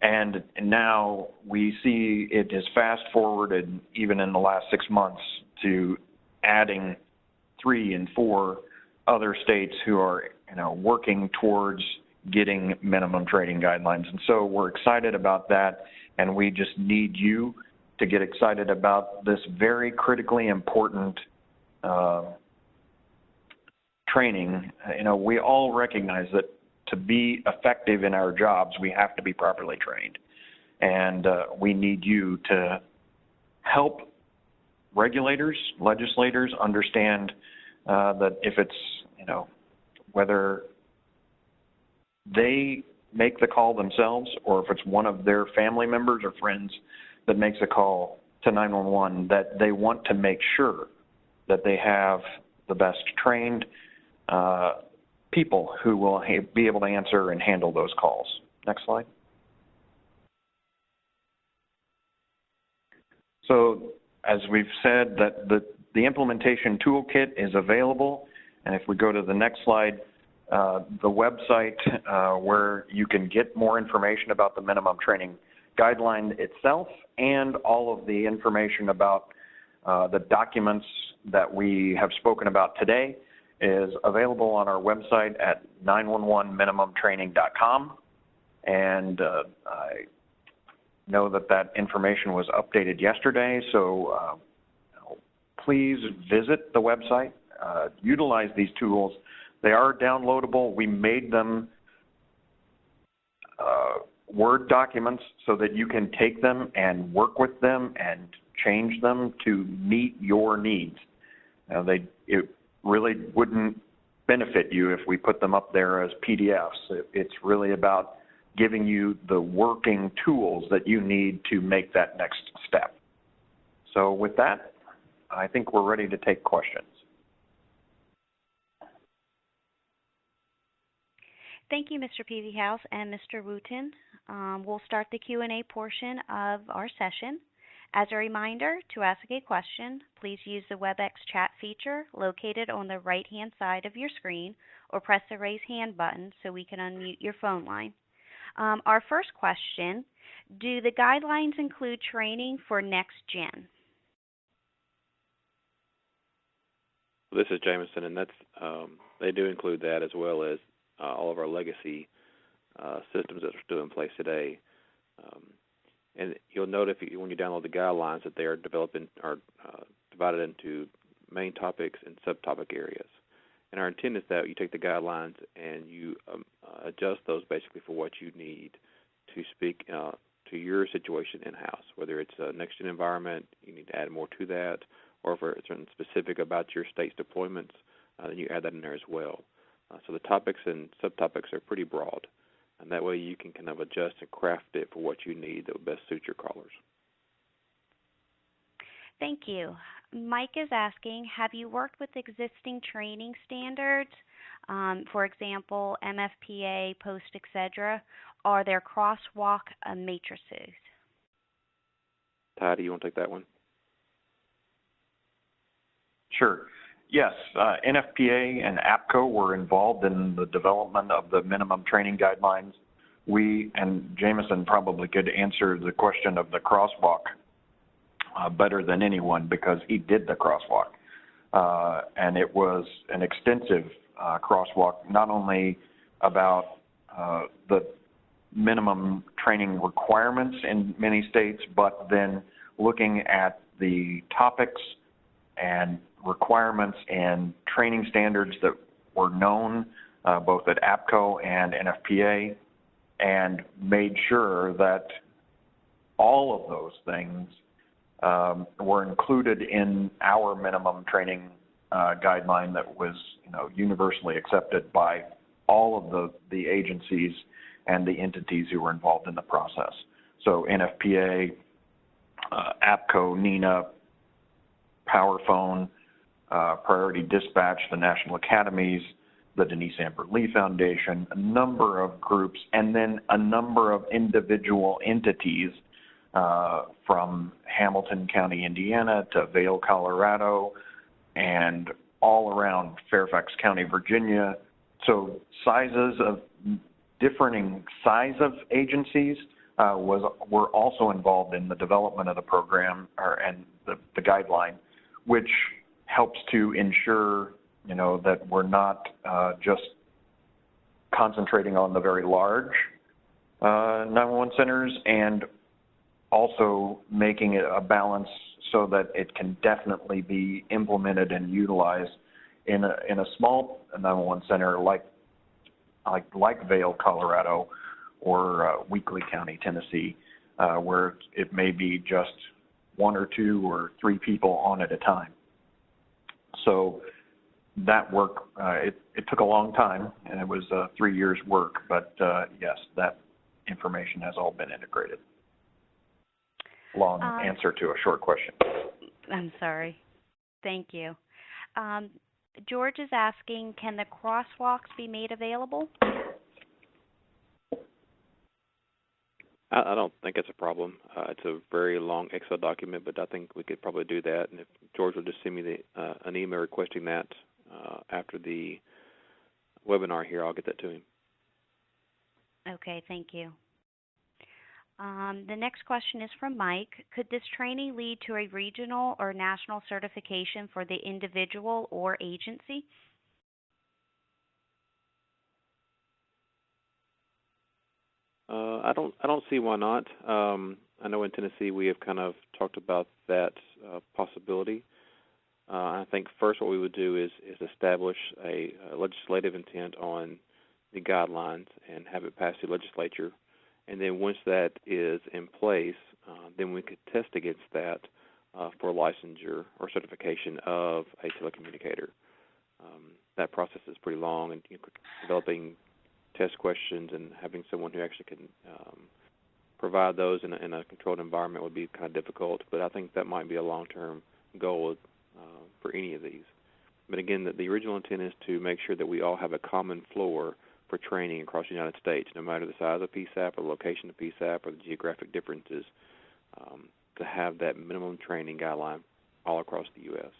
[SPEAKER 4] and now we see it is fast forwarded even in the last 6 months to adding 3 and 4 other states who are working towards getting minimum training guidelines. And so we're excited about that, and we just need you to get excited about this very critically important training. You know, we all recognize that to be effective in our jobs, we have to be properly trained. And we need you to help regulators, legislators understand that if it's, you know, whether they make the call themselves or if it's one of their family members or friends that makes a call to 911, that they want to make sure that they have the best trained people who will be able to answer and handle those calls. Next slide. So as we've said, that the implementation toolkit is available, and if we go to the next slide, the website where you can get more information about the minimum training guideline itself and all of the information about the documents that we have spoken about today is available on our website at 911minimumtraining.com. And I know that information was updated yesterday, so please visit the website, utilize these tools. They are downloadable. We made them Word documents so that you can take them and work with them and change them to meet your needs. It really wouldn't benefit you if we put them up there as PDFs. It's really about giving you the working tools that you need to make that next step. So with that, I think we're ready to take questions.
[SPEAKER 1] Thank you, Mr. Peavyhouse and Mr. Wooten. We'll start the Q&A portion of our session. As a reminder, to ask a question, please use the WebEx chat feature located on the right-hand side of your screen or press the raise hand button so we can unmute your phone line. Our first question, do the guidelines include training for next gen?
[SPEAKER 5] This is Jameson, and that's they do include that as well as all of our legacy systems that are still in place today. And you'll note when you download the guidelines that they are divided into main topics and subtopic areas. And our intent is that you take the guidelines and you adjust those basically for what you need to speak to your situation in-house, whether it's a next-gen environment, you need to add more to that, or if it's something specific about your state's deployments, then you add that in there as well. So the topics and subtopics are pretty broad, and that way you can kind of adjust and craft it for what you need that will best suit your callers.
[SPEAKER 1] Thank you. Mike is asking, have you worked with existing training standards, for example, MFPA, POST, etc.? Are there crosswalk matrices?
[SPEAKER 5] Ty, do you want to take that one?
[SPEAKER 4] Sure. Yes, NFPA and APCO were involved in the development of the minimum training guidelines. We, and Jameson probably could answer the question of the crosswalk better than anyone because he did the crosswalk. And it was an extensive crosswalk, not only about the minimum training requirements in many states, but then looking at the topics and requirements and training standards that were known both at APCO and NFPA, and made sure that all of those things were included in our minimum training guideline that was, universally accepted by all of the agencies and the entities who were involved in the process. So NFPA, APCO, NENA, PowerPhone, Priority Dispatch, the National Academies, the Denise Amber Lee Foundation, a number of groups, and then a number of individual entities from Hamilton County, Indiana to Vail, Colorado, and all around Fairfax County, Virginia. So differing size of agencies were also involved in the development of the program and the guideline, which helps to ensure, that we're not just concentrating on the very large 911 centers, and also making it a balance so that it can definitely be implemented and utilized in a small 911 center like Vail, Colorado, or Weakley County, Tennessee, where it may be just 1 or 2 or 3 people on at a time. So that work, it took a long time, and it was 3 years' work, but yes, that information has all been integrated. Long answer to a short question.
[SPEAKER 1] I'm sorry. Thank you. George is asking, can the crosswalks be made available?
[SPEAKER 5] I don't think it's a problem. It's a very long Excel document, but I think we could probably do that. And if George will just send me an email requesting that after the webinar here, I'll get that to him.
[SPEAKER 1] Okay, thank you. The next question is from Mike. Could this training lead to a regional or national certification for the individual or agency?
[SPEAKER 5] I don't see why not. I know in Tennessee we have kind of talked about that possibility. I think first what we would do is establish a legislative intent on the guidelines and have it pass the legislature. And then once that is in place, then we could test against that for licensure or certification of a telecommunicator. That process is pretty long, and developing test questions and having someone who actually can provide those in a controlled environment would be kind of difficult. But I think that might be a long-term goal for any of these. But again, the original intent is to make sure that we all have a common floor for training across the United States, no matter the size of PSAP or the location of PSAP or the geographic differences, to have that minimum training guideline all across the U.S.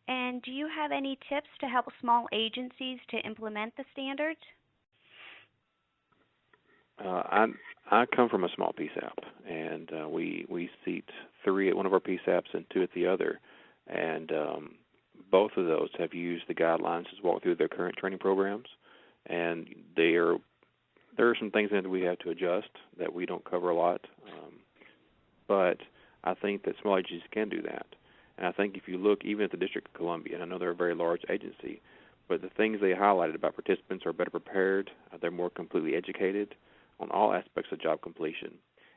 [SPEAKER 1] And do you have any tips to help small agencies to implement the standards?
[SPEAKER 5] I come from a small PSAP, and we seat 3 at one of our PSAPs and 2 at the other, and both of those have used the guidelines to walk through their current training programs, and there are some things in it that we have to adjust that we don't cover a lot, but I think that small agencies can do that. And I think if you look even at the District of Columbia, and I know they're a very large agency, but the things they highlighted about participants are better prepared, they're more completely educated on all aspects of job completion.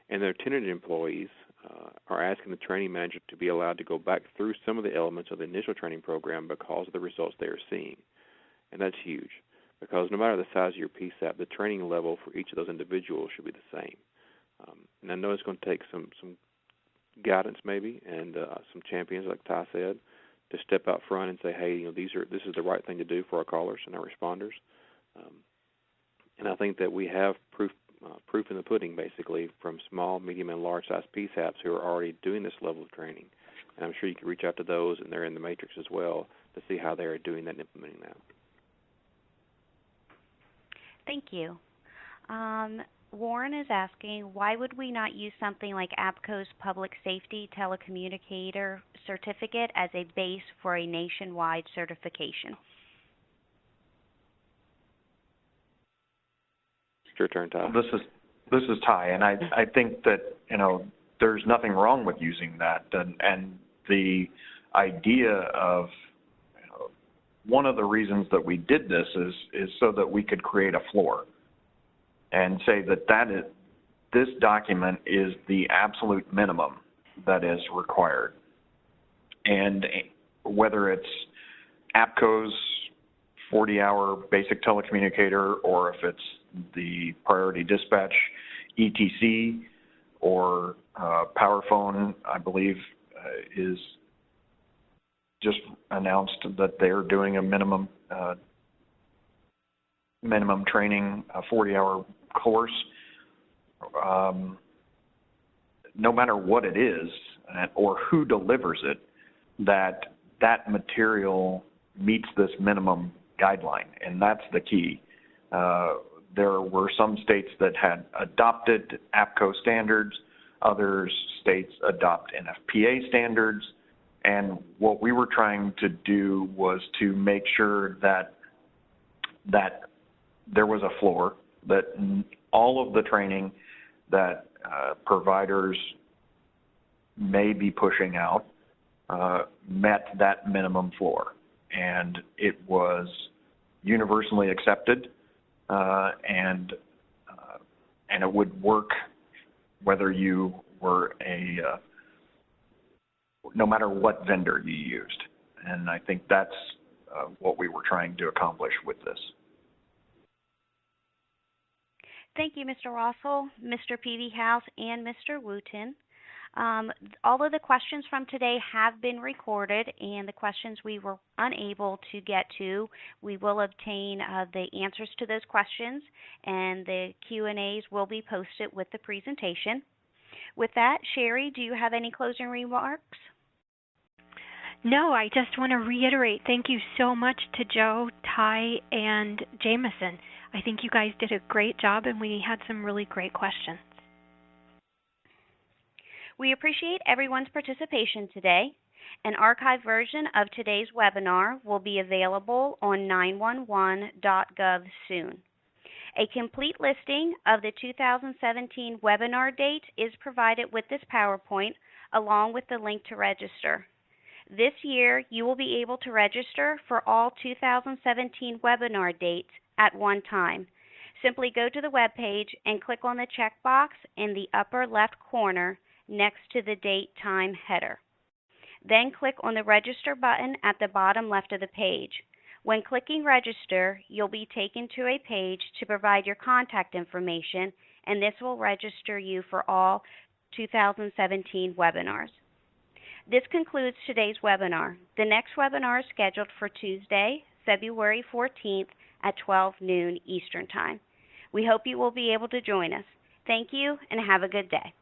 [SPEAKER 5] And their tenured employees are asking the training manager to be allowed to go back through some of the elements of the initial training program because of the results they are seeing. And that's huge, because no matter the size of your PSAP, the training level for each of those individuals should be the same. And I know it's going to take some guidance maybe and some champions, like Ty said, to step out front and say, hey, this is the right thing to do for our callers and our responders. And I think that we have proof in the pudding, basically, from small, medium, and large-sized PSAPs who are already doing this level of training. And I'm sure you can reach out to those, and they're in the matrix as well, to see how they are doing that and implementing that.
[SPEAKER 1] Thank you. Warren is asking, why would we not use something like APCO's Public Safety Telecommunicator Certificate as a base for a nationwide certification?
[SPEAKER 5] It's your turn, Ty.
[SPEAKER 4] This is Ty, and I think that there's nothing wrong with using that, and the idea of one of the reasons that we did this is so that we could create a floor and say that this document is the absolute minimum that is required. And whether it's APCO's 40-hour basic telecommunicator, or if it's the priority dispatch ETC, or PowerPhone, I believe, is just announced that they're doing a minimum training, a 40-hour course. No matter what it is or who delivers it, that material meets this minimum guideline, and that's the key. There were some states that had adopted APCO standards, other states adopt NFPA standards, and what we were trying to do was to make sure that that there was a floor, that all of the training that providers may be pushing out met that minimum floor. And it was universally accepted, and it would work whether you were no matter what vendor you used. And I think that's what we were trying to accomplish with this.
[SPEAKER 1] Thank you, Mr. Rossell, Mr. Peavyhouse, and Mr. Wooten. All of the questions from today have been recorded, and the questions we were unable to get to, we will obtain the answers to those questions, and the Q&As will be posted with the presentation. With that, Sherry, do you have any closing remarks?
[SPEAKER 2] No, I just want to reiterate thank you so much to Joe, Ty, and Jameson. I think you guys did a great job, and we had some really great questions.
[SPEAKER 1] We appreciate everyone's participation today. An archived version of today's webinar will be available on 911.gov soon. A complete listing of the 2017 webinar date is provided with this PowerPoint, along with the link to register. This year, you will be able to register for all 2017 webinar dates at one time. Simply go to the web page and click on the checkbox in the upper left corner next to the date time header. Then click on the register button at the bottom left of the page. When clicking register, you'll be taken to a page to provide your contact information, and this will register you for all 2017 webinars. This concludes today's webinar. The next webinar is scheduled for Tuesday, February 14th at 12 noon Eastern Time. We hope you will be able to join us. Thank you and have a good day.